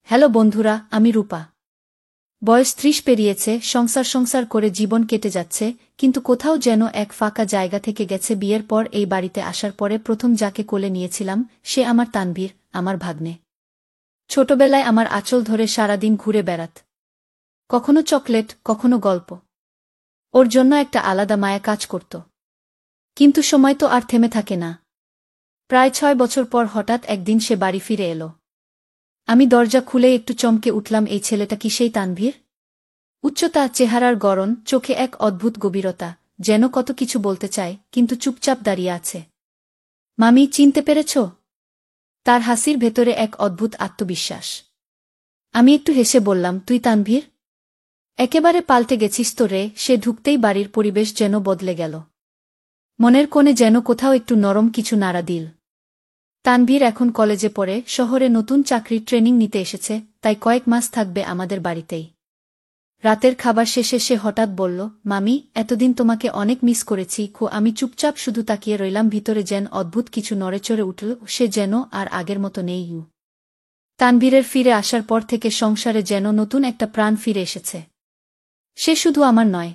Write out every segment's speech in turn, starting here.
Hello বন্ধুরা, আমি রূপা। বয়স ৩০ পেরিয়েছে, সংসার করে জীবন কেটে যাচ্ছে, কিন্তু কোথাও যেন এক ফাঁকা জায়গা থেকে গেছে। বিয়ের পর এই বাড়িতে আসার পরে প্রথম যাকে কোলে নিয়েছিলাম সে আমার তানভীর, আমার ভাগ্নে। ছোটবেলায় আমার আঁচল ধরে সারাদিন ঘুরে বেড়াত, কখনো চকলেট, কখনো গল্প। ওর জন্য একটা আলাদা মায়া কাজ করত। কিন্তু সময় তো আর থেমে থাকে না। প্রায় ৬ বছর পর হঠাৎ একদিন সে বাড়ি ফিরে এলো। আমি দরজা খুলে একটু চমকে উঠলাম। এই ছেলেটা কি সেই তানভীর? উচ্চতা, চেহারার গড়ন, চোখে এক অদ্ভুত গভীরতা, যেন কত কিছু বলতে চায়, কিন্তু চুপচাপ দাঁড়িয়ে আছে। মামি, চিনতে পেরেছ? তার হাসির ভেতরে এক অদ্ভুত আত্মবিশ্বাস। আমি একটু হেসে বললাম, তুই তানভীর? একেবারে পাল্টে গেছিস তো রে। সে ঢুকতেই বাড়ির পরিবেশ যেন বদলে গেল। মনের কোণে যেন কোথাও একটু নরম কিছু নাড়া দিল। তানভীর এখন কলেজে পড়ে, শহরে নতুন চাকরির ট্রেনিং নিতে এসেছে, তাই কয়েক মাস থাকবে আমাদের বাড়িতেই। রাতের খাবার শেষে সে হঠাৎ বলল, মামি, এতদিন তোমাকে অনেক মিস করেছি। আমি চুপচাপ শুধু তাকিয়ে রইলাম। ভিতরে যেন অদ্ভুত কিছু নড়েচড়ে উঠল। সে যেন আর আগের মতো নেই। তানভীরের ফিরে আসার পর থেকে সংসারে যেন নতুন একটা প্রাণ ফিরে এসেছে। সে শুধু আমার নয়,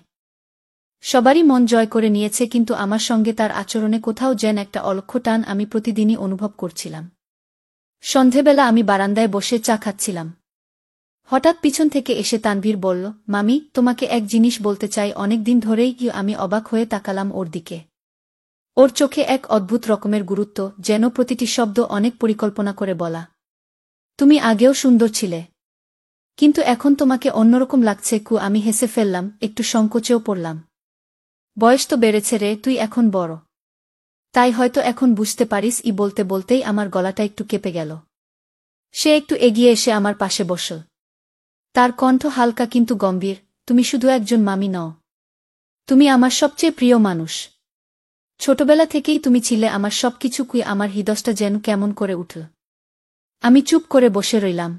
সবারই মন জয় করে নিয়েছে, কিন্তু আমার সঙ্গে তার আচরণে কোথাও যেন একটা অলক্ষ্য টান আমি প্রতিদিনই অনুভব করছিলাম। সন্ধেবেলা আমি বারান্দায় বসে চা খাচ্ছিলাম। হঠাৎ পিছন থেকে এসে তানভীর বলল, মামি, তোমাকে এক জিনিস বলতে চাই। অনেক দিন ধরেই আমি অবাক হয়ে তাকালাম ওর দিকে। ওর চোখে এক অদ্ভুত রকমের গুরুত্ব, যেন প্রতিটি শব্দ অনেক পরিকল্পনা করে বলা। তুমি আগেও সুন্দর ছিলে, কিন্তু এখন তোমাকে অন্যরকম লাগছে। আমি হেসে ফেললাম, একটু সংকোচেও পড়লাম। বয়স তো বেড়েছে রে, তুই এখন বড়, তাই হয়তো এখন বুঝতে পারিস। বলতে বলতেই আমার গলাটা একটু কেঁপে গেল। সে একটু এগিয়ে এসে আমার পাশে বসল। তার কণ্ঠ হালকা কিন্তু গম্ভীর, তুমি শুধু একজন মামি নও, তুমি আমার সবচেয়ে প্রিয় মানুষ। ছোটবেলা থেকেই তুমি ছিলে আমার সবকিছু। আমার হৃদয়টা যেন কেমন করে উঠল। আমি চুপ করে বসে রইলাম।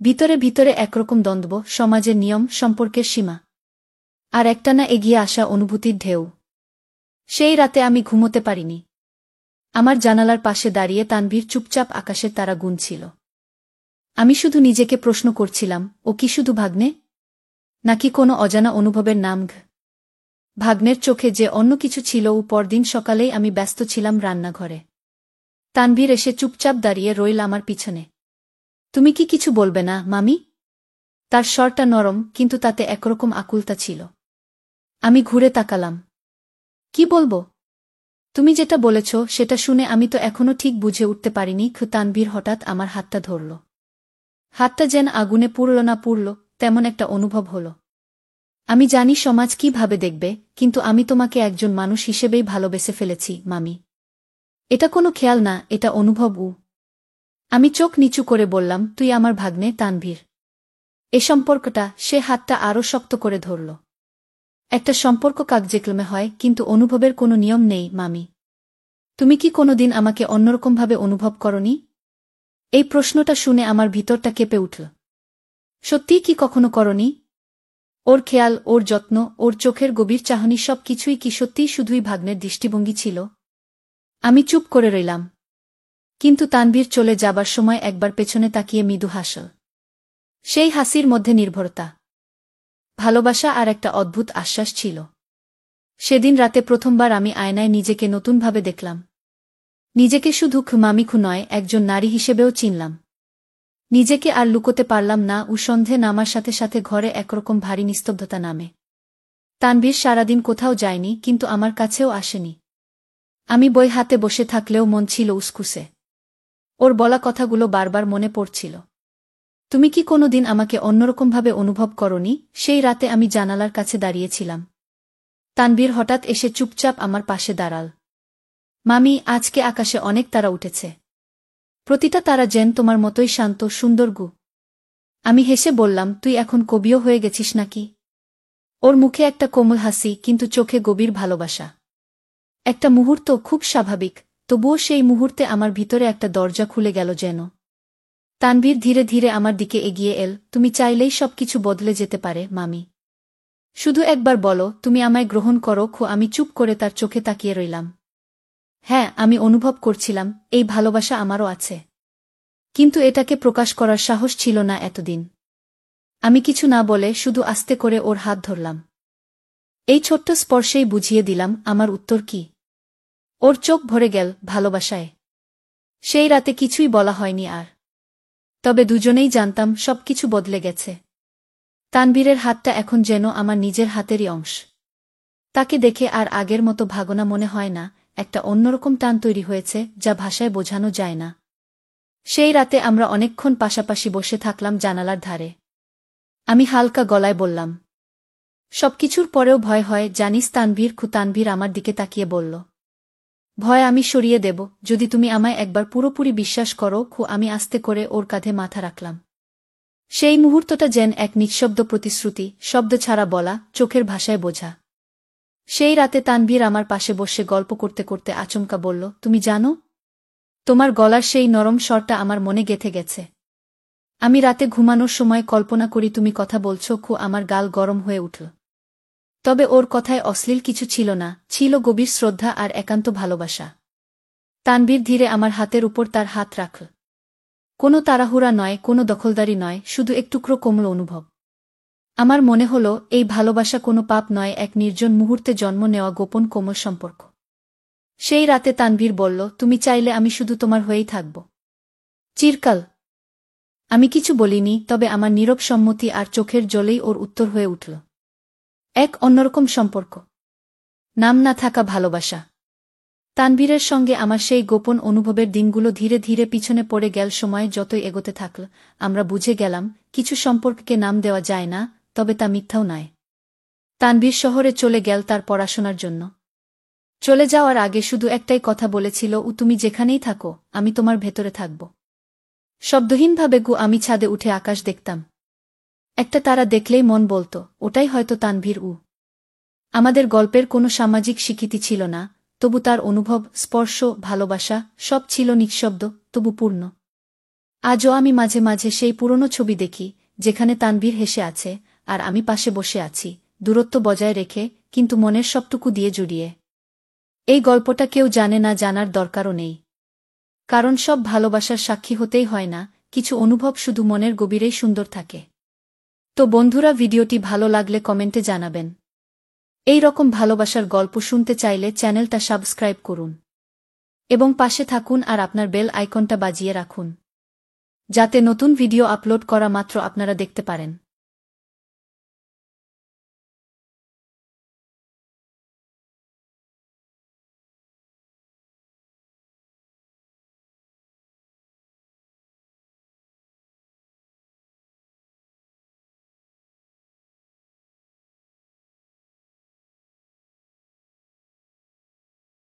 ভিতরে ভিতরে একরকম দ্বন্দ্ব, সমাজের নিয়ম, সম্পর্কের সীমা, আর একটানা এগিয়ে আসা অনুভূতির ঢেউ। সেই রাতে আমি ঘুমোতে পারিনি। আমার জানালার পাশে দাঁড়িয়ে তানভীর চুপচাপ আকাশের তারা গুনছিল। আমি শুধু নিজেকে প্রশ্ন করছিলাম, ও কি শুধু ভাগ্নে, নাকি কোনো অজানা অনুভবের নাম? ভাগ্নের চোখে যে অন্য কিছু ছিল। পরদিন সকালেই আমি ব্যস্ত ছিলাম রান্নাঘরে। তানভীর এসে চুপচাপ দাঁড়িয়ে রইল আমার পিছনে। তুমি কি কিছু বলবে না, মামি? তার স্বরটা নরম, কিন্তু তাতে একরকম আকুলতা ছিল। আমি ঘুরে তাকালাম। কি বলবো? তুমি যেটা বলেছ সেটা শুনে আমি তো এখনো ঠিক বুঝে উঠতে পারিনি। তানভীর হঠাৎ আমার হাতটা ধরল। হাতটা যেন আগুনে পুড়ল না পুড়ল, তেমন একটা অনুভব হলো। আমি জানি সমাজ কি ভাবে দেখবে, কিন্তু আমি তোমাকে একজন মানুষ হিসেবেই ভালোবেসে ফেলেছি, মামি। এটা কোনো খেয়াল না, এটা অনুভব। আমি চোখ নিচু করে বললাম, তুই আমার ভাগ্নে, তানভীর। এ সম্পর্কটা, সে হাতটা আরও শক্ত করে ধরল। একটা সম্পর্ক কাগজে-কলমে হয়, কিন্তু অনুভবের কোনো নিয়ম নেই, মামি। তুমি কি কোনোদিন আমাকে অন্যরকমভাবে অনুভব করনি? এই প্রশ্নটা শুনে আমার ভিতরটা কেঁপে উঠল। সত্যিই কি কখনো করনি? ওর খেয়াল, ওর যত্ন, ওর চোখের গভীর চাহনি, সব কিছুই কি সত্যিই শুধুই ভাগ্নের দৃষ্টিভঙ্গি ছিল? আমি চুপ করে রইলাম। কিন্তু তানভীর চলে যাবার সময় একবার পেছনে তাকিয়ে মৃদু হাসল। সেই হাসির মধ্যে নির্ভরতা, ভালোবাসা আর একটা অদ্ভুত আশ্বাস ছিল। সেদিন রাতে প্রথমবার আমি আয়নায় নিজেকে নতুনভাবে দেখলাম। নিজেকে শুধু মামিখু নয়, একজন নারী হিসেবেও চিনলাম। নিজেকে আর লুকোতে পারলাম না। সন্ধে নামার সাথে সাথে ঘরে একরকম ভারী নিস্তব্ধতা নামে। তানভীর সারাদিন কোথাও যায়নি, কিন্তু আমার কাছেও আসেনি। আমি বই হাতে বসে থাকলেও মন ছিল উসখুসে। ওর বলা কথাগুলো বারবার মনে পড়ছিল। তুমি কি কোনোদিন আমাকে অন্যরকমভাবে অনুভব করনি? সেই রাতে আমি জানালার কাছে দাঁড়িয়েছিলাম। তানভীর হঠাৎ এসে চুপচাপ আমার পাশে দাঁড়াল। মামি, আজকে আকাশে অনেক তারা উঠেছে। প্রতিটা তারা যেন তোমার মতোই শান্ত, সুন্দর। আমি হেসে বললাম, তুই এখন কবিও হয়ে গেছিস নাকি? ওর মুখে একটা কোমল হাসি, কিন্তু চোখে গভীর ভালোবাসা। একটা মুহূর্ত খুব স্বাভাবিক, তবুও সেই মুহূর্তে আমার ভিতরে একটা দরজা খুলে গেল যেন। তানভীর ধীরে ধীরে আমার দিকে এগিয়ে এল। তুমি চাইলেই সবকিছু বদলে যেতে পারে, মামি। শুধু একবার বলো, তুমি আমায় গ্রহণ করো। আমি চুপ করে তার চোখে তাকিয়ে রইলাম। হ্যাঁ, আমি অনুভব করছিলাম, এই ভালোবাসা আমারও আছে। কিন্তু এটাকে প্রকাশ করার সাহস ছিল না এতদিন। আমি কিছু না বলে শুধু আস্তে করে ওর হাত ধরলাম। এই ছোট্ট স্পর্শেই বুঝিয়ে দিলাম আমার উত্তর কি। ওর চোখ ভরে গেল ভালোবাসায়। সেই রাতে কিছুই বলা হয়নি আর। তবে দুজনেই জানতাম সবকিছু বদলে গেছে। তানভীরের হাতটা এখন যেন আমার নিজের হাতেরই অংশ। তাকে দেখে আর আগের মতো ভাগনা মনে হয় না, একটা অন্যরকম টান তৈরি হয়েছে যা ভাষায় বোঝানো যায় না। সেই রাতে আমরা অনেকক্ষণ পাশাপাশি বসে থাকলাম জানালার ধারে। আমি হালকা গলায় বললাম, সবকিছুর পরেও ভয় হয় জানিস তানভীর আমার দিকে তাকিয়ে বলল, ভয় আমি সরিয়ে দেব যদি তুমি আমায় একবার পুরোপুরি বিশ্বাস করো। আমি আস্তে করে ওর কাঁধে মাথা রাখলাম। সেই মুহূর্তটা যেন এক নিঃশব্দ প্রতিশ্রুতি, শব্দ ছাড়া বলা, চোখের ভাষায় বোঝা। সেই রাতে তানভীর আমার পাশে বসে গল্প করতে করতে আচমকা বলল, তুমি জানো, তোমার গলার সেই নরম স্বরটা আমার মনে গেঁথে গেছে। আমি রাতে ঘুমানোর সময় কল্পনা করি তুমি কথা বলছ। আমার গাল গরম হয়ে উঠল। তবে ওর কথায় অশ্লীল কিছু ছিল না, ছিল গভীর শ্রদ্ধা আর একান্ত ভালোবাসা। তানভীর ধীরে আমার হাতের উপর তার হাত রাখল। কোনো তাড়াহুড়া নয়, কোনো দখলদারি নয়, শুধু একটুকরো কোমল অনুভব। আমার মনে হল এই ভালোবাসা কোনো পাপ নয়, এক নির্জন মুহূর্তে জন্ম নেওয়া গোপন কোমল সম্পর্ক। সেই রাতে তানভীর বলল, তুমি চাইলে আমি শুধু তোমার হয়েই থাকব চিরকাল। আমি কিছু বলিনি, তবে আমার নীরব সম্মতি আর চোখের জলেই ওর উত্তর হয়ে উঠল। এক অন্যরকম সম্পর্ক, নাম না থাকা ভালোবাসা। তানভীরের সঙ্গে আমার সেই গোপন অনুভবের দিনগুলো ধীরে ধীরে পিছনে পড়ে গেল। সময় যতই এগোতে থাকল আমরা বুঝে গেলাম কিছু সম্পর্ককে নাম দেওয়া যায় না, তবে তা মিথ্যাও নয়। তানভীর শহরে চলে গেল তার পড়াশোনার জন্য। চলে যাওয়ার আগে শুধু একটাই কথা বলেছিল, তুমি যেখানেই থাকো আমি তোমার ভেতরে থাকব। শব্দহীনভাবে আমি ছাদে উঠে আকাশ দেখতাম। একটা তারা দেখলেই মন বলত ওটাই হয়তো তানভীর। আমাদের গল্পের কোনো সামাজিক স্বীকৃতি ছিল না, তবু তার অনুভব, স্পর্শ, ভালোবাসা সব ছিল নিঃশব্দ তবু পূর্ণ। আজও আমি মাঝে মাঝে সেই পুরনো ছবি দেখি, যেখানে তানভীর হেসে আছে আর আমি পাশে বসে আছি, দূরত্ব বজায় রেখে, কিন্তু মনের সবটুকু দিয়ে জড়িয়ে। এই গল্পটা কেউ জানে না, জানার দরকারও নেই। কারণ সব ভালোবাসার সাক্ষী হতেই হয় না, কিছু অনুভব শুধু মনের গভীরেই সুন্দর থাকে। তো বন্ধুরা, ভিডিওটি ভালো লাগলে কমেন্টে জানাবেন। এই রকম ভালোবাসার গল্প শুনতে চাইলে চ্যানেলটা সাবস্ক্রাইব করুন এবং পাশে থাকুন আর আপনার বেল আইকনটা বাজিয়ে রাখুন, যাতে নতুন ভিডিও আপলোড করা মাত্র আপনারা দেখতে পারেন।